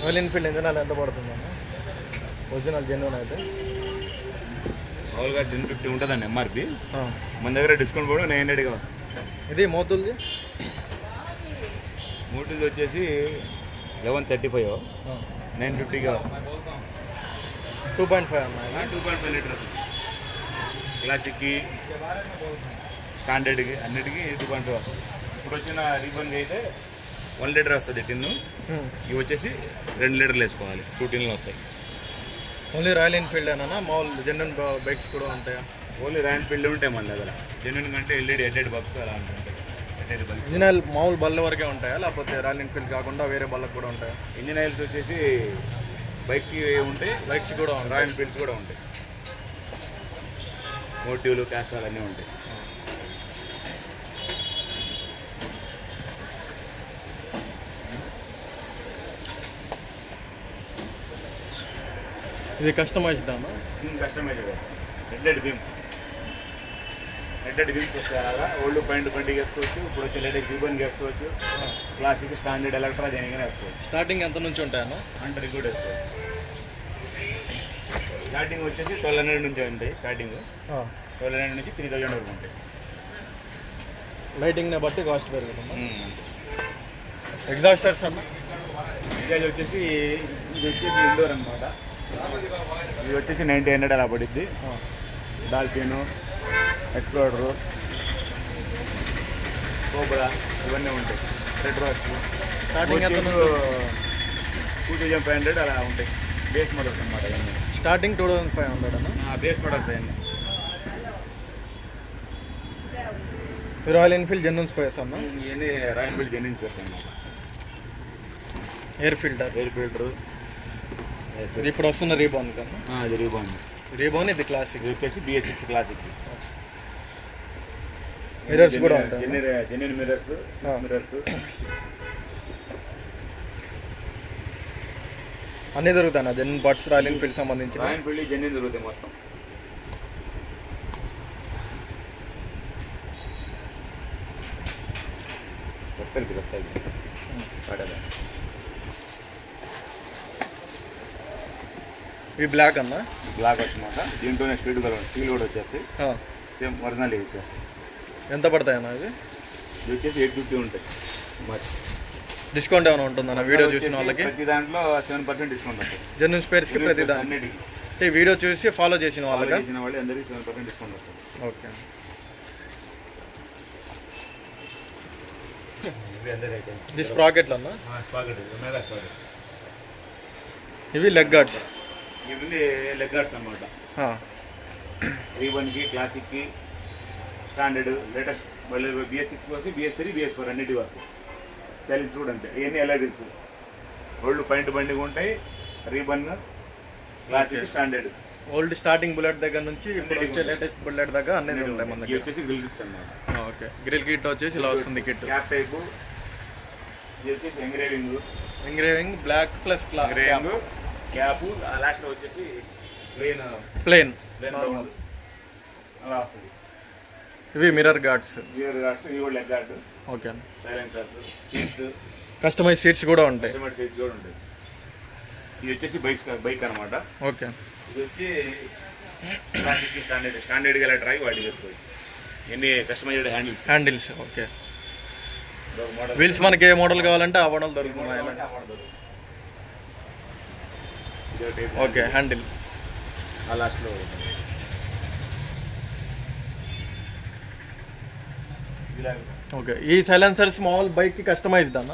Royal Enfield engine ఎంత పడుతుందన్న original genuine అయితే? మామూలుగా 1050 ఉంటుందండి ఎంఆర్పి. మన దగ్గర డిస్కౌంట్ కూడా 900గా వస్తుంది. ఇది మోతుల్ది వచ్చేసి 1135 950గా వస్తుంది. 2.5 అన్న. 2.5 లీటర్స్ క్లాసిక్కి స్టాండర్డ్కి అన్నిటికీ 2.5 వస్తుంది. ఇప్పుడు వచ్చిన రీబన్కి అయితే 1 లీటర్ వస్తుంది టిన్ను. ఇవి వచ్చేసి 2 లీటర్లు వేసుకోవాలి. 2 టిన్లు వస్తాయి. ఓన్లీ రాయల్ ఎన్ఫీల్డ్ అన్న మామూలు జెన్యూన్ బైక్స్ కూడా ఉంటాయా? ఓన్లీ రాయల్ ఎన్ఫీల్డ్ ఉంటాయి మన దగ్గర. జెన్యూన్ కంటే ఎల్ఈడి హెడ్ బల్బ్స్ అలా ఉంటాయి. ఇంజిన్ ఆయిల్ మామూలు బల్ల వరకే ఉంటాయా లేకపోతే రాయల్ ఎన్ఫీల్డ్ కాకుండా వేరే బళ్ళకు కూడా ఉంటాయా? ఇంజిన్ ఆయిల్స్ వచ్చేసి బైక్స్కి ఉంటాయి, బైక్స్ కూడా ఉంటాయి, రాయల్ ఎన్ఫీల్డ్స్ కూడా ఉంటాయి. మోటివ్లు క్యాస్ట్రాల్ అన్నీ ఉంటాయి. ఇది కస్టమైజ్డ్ అన్న? కస్టమైజ్డ్ హెడ్లైట్ బీమ్స్ వస్తాయి. అలాగా ఓల్డ్ పాయింట్ 20 వేసుకోవచ్చు. ఇప్పుడు వచ్చి లేటెస్ట్ రిబన్ వేసుకోవచ్చు. క్లాసిక్ స్టాండర్డ్ ఎలక్ట్రా దేనికైనా వేసుకోవచ్చు. స్టార్టింగ్ ఎంత నుంచి ఉంటాయన్న? 100 కూడా వేసుకోవచ్చు. స్టార్టింగ్ వచ్చేసి 1200 నుంచి ఉంటాయి. స్టార్టింగ్ 1200 నుంచి 3000 వరకు ఉంటాయి. లైటింగ్ని బట్టి కాస్ట్ పెరుగుతుంది. ఎగ్జాస్టర్స్ అన్న? ఎగ్జాస్ట్ వచ్చేసి ఇది వచ్చేసి ఇండోర్ అనమాట. ఇది వచ్చేసి 9000 అలా పడుద్ది. డాల్ఫిన్, ఎక్స్ప్లోరరు, కోబ్రా ఇవన్నీ ఉంటాయి. రెడ్ రాక్స్ స్టార్టింగ్ ఎంత? 2500 అలా ఉంటాయి. బేస్ మోడల్స్ అనమాట ఇవన్నీ. స్టార్టింగ్ 2500 అన్న? బేస్ మోడల్స్ అవన్నీ. రాయల్ ఎన్ఫీల్డ్ జెన్యూన్ స్పేస్ అన్న? ఇవన్నీ రాయల్ ఎన్ఫీల్డ్ జెన్యూన్ చేస్తాయి అన్నమాట. ఎయిర్ ఫిల్టరు ఇది ఇప్పుడు వస్తున్న రీబాన్ కన్నా? అది రీబాన్ ఇది క్లాసిక్. ఇది వచ్చేసి BS6 క్లాసిక్. మిర్రర్స్ కూడా ఉంటాయి. జెన్యూన్ మిర్రర్స్, 6 మిర్రర్స్ అన్నీ దొరుకుతాయి నా జెన్యూన్ పార్ట్స్ రాయల్ ఎన్ఫీల్డ్ సంబంధించి? రాయల్ ఎన్ఫీల్డ్ జెన్యూన్ దొరుకుతాయి మొత్తం. ఇవి బ్లాక్ అన్న? బ్లాక్ వచ్చమాట. దీంట్లోనే స్పీడ్ కూడా వచ్చేస్తాయి. సేమ్ ఒరిజినల్ వచ్చేస్తాయి. ఎంత పడతాయి అన్న ఇది? ఇది వచ్చేసి 850 ఉంటాయి. డిస్కౌంట్ ఏమైనా ఉంటుందన్న వీడియో చూసిన వాళ్ళకి? ప్రతి దాంట్లో 7% డిస్కౌంట్ వస్తుంది. జెన్యూన్ స్పేర్స్కి ప్రతి దానికి అంటే వీడియో చూసి ఫాలో చేసిన వాళ్ళకి అందరికీ 7% డిస్కౌంట్ వస్తుంది. ఓకే. ఇది స్ప్రాకెట్లు అన్న? ఇవి లెగ్ గార్డ్స్? ఇవన్నీ లెగ్ గార్డ్స్ అనమాట. రీబన్కి, క్లాసిక్కి, స్టాండర్డ్, లేటెస్ట్ మళ్ళీ BS6 వస్తాయి, BS3, BS4 అన్నిటి వస్తాయి. సైలెన్స్ కూడా అంతే. ఇవన్నీ ఎల్ఐడీస్ ఓల్డ్ పాయింట్ బండిగా ఉంటాయి. రీబన్, classic, standard. Old starting Bullet దగ్గర నుంచి ఇప్పుడు వచ్చే లేటెస్ట్ బుల్లెట్ దగ్గర అన్నీ ఉంటాయి మన దగ్గర. వచ్చేసి గ్రిల్ కిట్స్ అన్నమాట. ఓకే. గ్రిల్ కిట్ వచ్చేసి ఇలా వస్తుంది కిట్. Cap type. ఇది వచ్చేసి engraving black plus engraving cap. Last వచ్చేసి ప్లెయిన్ అలా వస్తుంది. ఇవి మిర్రర్ గార్డ్స్. ఇవి కూడా leg guard. Okay. Silencers, seats, customise seats కూడా ఉంటాయి. సీట్స్ కూడా ఉంటాయి. ఇది వచ్చేసి బైక్ అనమాట. ఓకే. ఇది వచ్చి క్లాసిక్, స్టాండర్డ్గా ఇలా ట్రై వాటి చేసుకోవచ్చు. ఎన్ని కస్టమైజ్డ్ హ్యాండిల్స్. ఓకే. వీల్స్ మనకి ఏ మోడల్ కావాలంటే ఆ మోడల్ దొరుకుతున్నాయి. ఓకే. హ్యాండిల్ లాస్ట్లో. ఓకే. ఈ సైలెన్సర్స్ మామూలు బైక్కి కస్టమైజ్డ్ అన్న?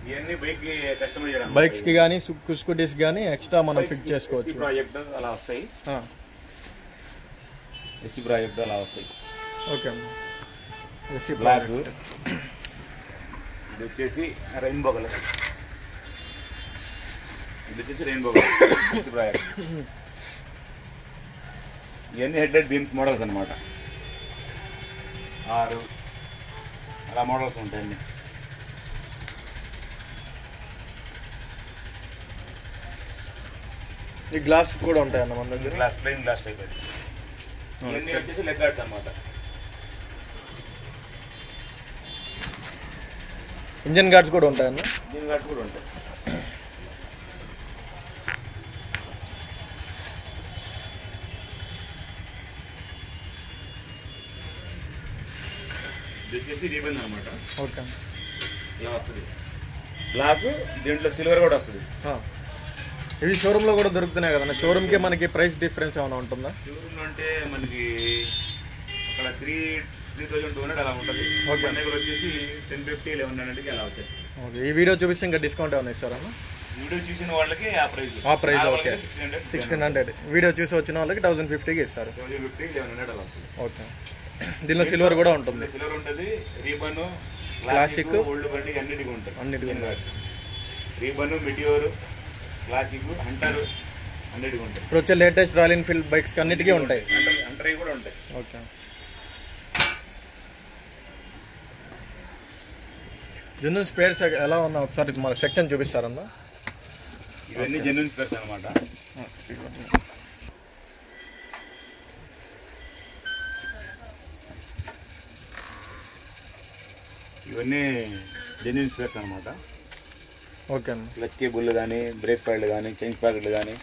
ఇవన్నీ బైక్కి కస్టమైజ్ చేయడం. బైక్స్కి కానీ స్కూటీస్ కానీ ఎక్స్ట్రా మనం ఫిక్స్ చేసుకోవచ్చు. ప్రాజెక్ట్ అలా వస్తాయి. ఎస్సీ ప్రాజెక్ట్ అలా వస్తాయి. ఓకే. SC black. ఇది వచ్చేసి రెయిన్బో కలర్. ఇది వచ్చేసి రెయిన్బో కలర్ ఎస్సీ ప్రాజెక్ట్. ఇవన్నీ హెడ్లైట్ బీమ్స్ మోడల్స్ అనమాట. 6 అలా మోడల్స్ ఉంటాయి అన్నీ. ఈ గ్లాస్ కూడా ఉంటాయి అన్న మన దగ్గర? Glass, plain glass type. ఇవన్నీ వచ్చేసి లెగ్ గార్డ్స్ అనమాట. ఇంజన్ గార్డ్స్ కూడా ఉంటాయన్న? ఇంజన్ గార్డ్స్ కూడా ఉంటాయి. ఇది వచ్చేసి రీబన్ అనమాట. ఓకే. ఇలా వస్తుంది బ్లాక్, దీంట్లో సిల్వర్ కూడా వస్తుంది. ఇవి షోరూంలో కూడా దొరుకుతున్నాయి కదన్నా. షోరూమ్కి మనకి ప్రైస్ డిఫరెన్స్ ఏమైనా ఉంటుందా? షోరూంలో అంటే మనకి అక్కడ 3,200 అలా ఉంటుంది. మన దగ్గర వచ్చేసి 1050, 1100కి అలా వచ్చేస్తుంది. ఓకే. ఈ వీడియో చూపిస్తే ఇంకా డిస్కౌంట్ ఏమైనా ఇస్తారన్నా? వీడియో చూసిన వాళ్ళకి ఆ ప్రైస్. ఓకే. 1600. వీడియో చూసి వచ్చిన వాళ్ళకి 1050కి ఇస్తారు. 1050, 1100 అలా వస్తుంది. ఓకే. దీనిలో సిల్వర్ కూడా ఉంటుంది. సిల్వర్ ఉంటుంది, రీబన్, క్లాసిక్, ఓల్డ్ బండి అన్నిటికీ ఉంటాయి. రీబన్, మిటియోర్, క్లాసిక్, హంటర్ అన్నిటికీ ఉంటాయి. ఇప్పుడు వచ్చే లేటెస్ట్ రాయల్ ఎన్ఫీల్డ్ బైక్స్ అన్నిటికీ ఉంటాయి. హంటర్ కూడా ఉంటాయి. ఓకే. జెన్యూన్ స్పేర్స్ ఎలా ఉన్నా ఒకసారి మన సెక్షన్ చూపిస్తారన్నా? ఇవన్నీ జెన్యూన్ స్పేర్స్ అనమాట. ఇవన్నీ జెన్యూన్ స్పేర్స్ అనమాట. ఓకే అన్న. క్లచ్ కేబుల్ కానీ, బ్రేక్ ప్యాడ్లు కానీ, చైన్ ప్యాకెట్లు కానీ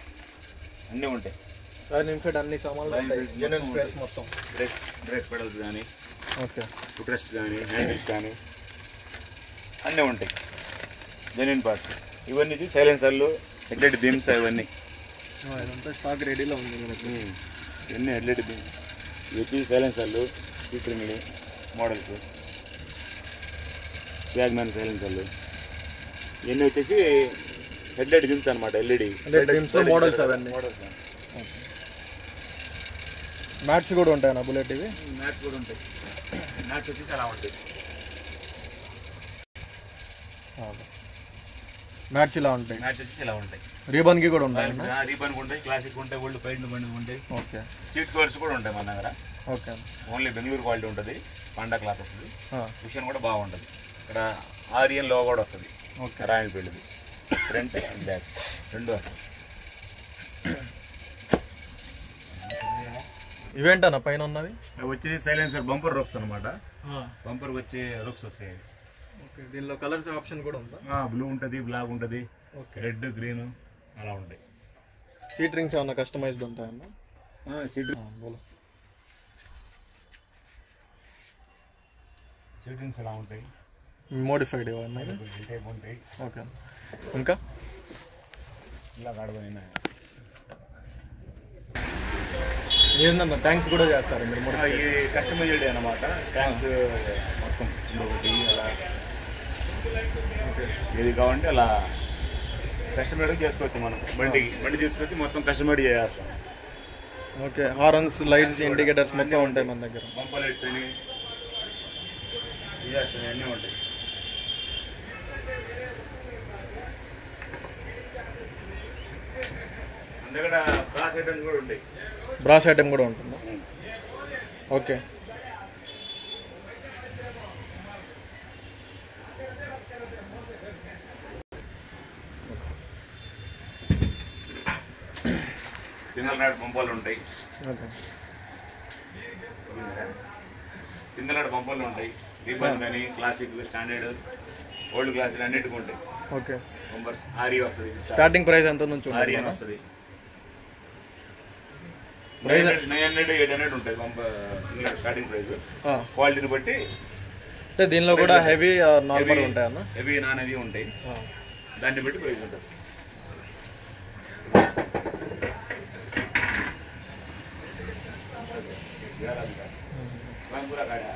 అన్నీ ఉంటాయి. రాయల్ ఎన్ఫీల్డ్ అన్ని సామాన్లు ఉంటాయి. జెన్యూన్ స్పేర్స్ మొత్తం. బ్రేక్ పెడల్స్ కానీ, ఓకే, ఫుట్ రెస్ట్ కానీ, హ్యాండిల్స్ కానీ అన్నీ ఉంటాయి. జెన్యూన్ పార్ట్స్ ఇవన్నీ. సైలెన్సర్లు, హెడ్లైట్ బీమ్స్ అవన్నీ ఇదంతా స్టాక్ రెడీలో ఉంది. ఇవన్నీ హెడ్లైట్ బీమ్స్. ఇవి వచ్చి సైలెన్సర్లు, స్పీకర్లు మోడల్స్, స్వాగ్మ్యాన్ సైలెన్సర్లు. ఇవన్నీ వచ్చేసి హెడ్లైట్ బీమ్స్ అనమాట. ఎల్ఈడి మోడల్స్ అవన్నీ. మ్యాట్స్ కూడా ఉంటాయన్నా బుల్లెట్? ఇవి మ్యాట్స్ కూడా ఉంటాయి. మ్యాట్స్ వచ్చేసి అలా ఉంటాయి. మ్యాట్స్ ఇలా ఉంటాయి. మ్యాట్స్ వచ్చేసి ఇలా ఉంటాయి. రీబన్కి కూడా ఉంటాయి. రీబన్ ఉంటాయి, క్లాసిక్ ఉంటాయి, ఓల్డ్ పెయింట్ బండి ఉంటాయి. ఓకే. సీట్ కవర్స్ కూడా ఉంటాయి మన దగ్గర. ఓకే. ఓన్లీ బెంగళూరు క్వాలిటీ ఉంటుంది. పాండా క్లాత్ వస్తుంది. కుషన్ కూడా బాగుంటుంది. ఇక్కడ ఆరియన్ లో కూడా వస్తుంది. ఓకే. రాయల్ ఎన్ఫీల్డ్ది ఫ్రంట్ అండ్ బ్యాక్ రెండు వస్తుంది. ఇవేంటన్నా పైన ఉన్నది? అవి వచ్చేసి సైలెన్సర్ బంపర్ రోప్స్ అనమాట. బంపర్ వచ్చే రోప్స్ వస్తాయి. ఓకే. దీనిలో కలర్స్ ఆప్షన్ కూడా ఉందా? బ్లూ ఉంటుంది, బ్లాక్ ఉంటుంది, రెడ్, గ్రీన్ అలా ఉంటాయి. సీట్ రింగ్స్ ఏమన్నా కస్టమైజ్డ్ ఉంటాయన్నా? సీట్ రింగ్స్ ఎలా ఉంటాయి, మోడిఫైడ్ ఏమన్నా టైప్ ఉంటాయి. ఓకే. ఇంకా ఇలా కాడపోయినా ఏందన్నా ట్యాంక్స్ కూడా చేస్తారు మీరు? కస్టమైజ్డ్ అనమాట. ట్యాంక్స్ మొత్తం ఒకటి అలా ఏది కావాలంటే అలా కస్టమైడ్ చేసుకోవచ్చు. మనం బండి తీసుకొచ్చి మొత్తం కస్టమైడ్ చేస్తాం. ఓకే. హార్న్స్, లైట్స్, ఇండికేటర్స్ మొత్తం ఉంటాయి మన దగ్గర. బంపర్ లైట్స్ అని అన్నీ ఉంటాయి. మన దగ్గర బ్రాస్ ఐటమ్స్ కూడా ఉంటాయి. బ్రాస్ ఐటమ్ కూడా ఉంటుందా? ఓకే. సింగిల్ రాడ్ పంపాలు ఉంటాయి. సింగిల్ రాడ్ పంపాలు ఉంటాయి. రీబన్ కానీ, క్లాసిక్, స్టాండర్డ్, ఓల్డ్ క్లాసిక్ అన్నిటికీ ఉంటాయి. ఓకే. బంపర్స్ ఆరి వస్తుంది. స్టార్టింగ్ ప్రైస్ ఎంత నుంచి ఆరి అని వస్తుంది. 900, 800 ఉంటుంది బంపర్ స్టార్టింగ్ ప్రైస్. క్వాలిటీని బట్టి దీనిలో కూడా హెవీ నార్మల్ ఉంటాయన్న? హెవీ, నాన్ హెవీ ఉంటాయి. దాన్ని బట్టి ప్రైస్ ఉంటుంది. पूरा गाड़ा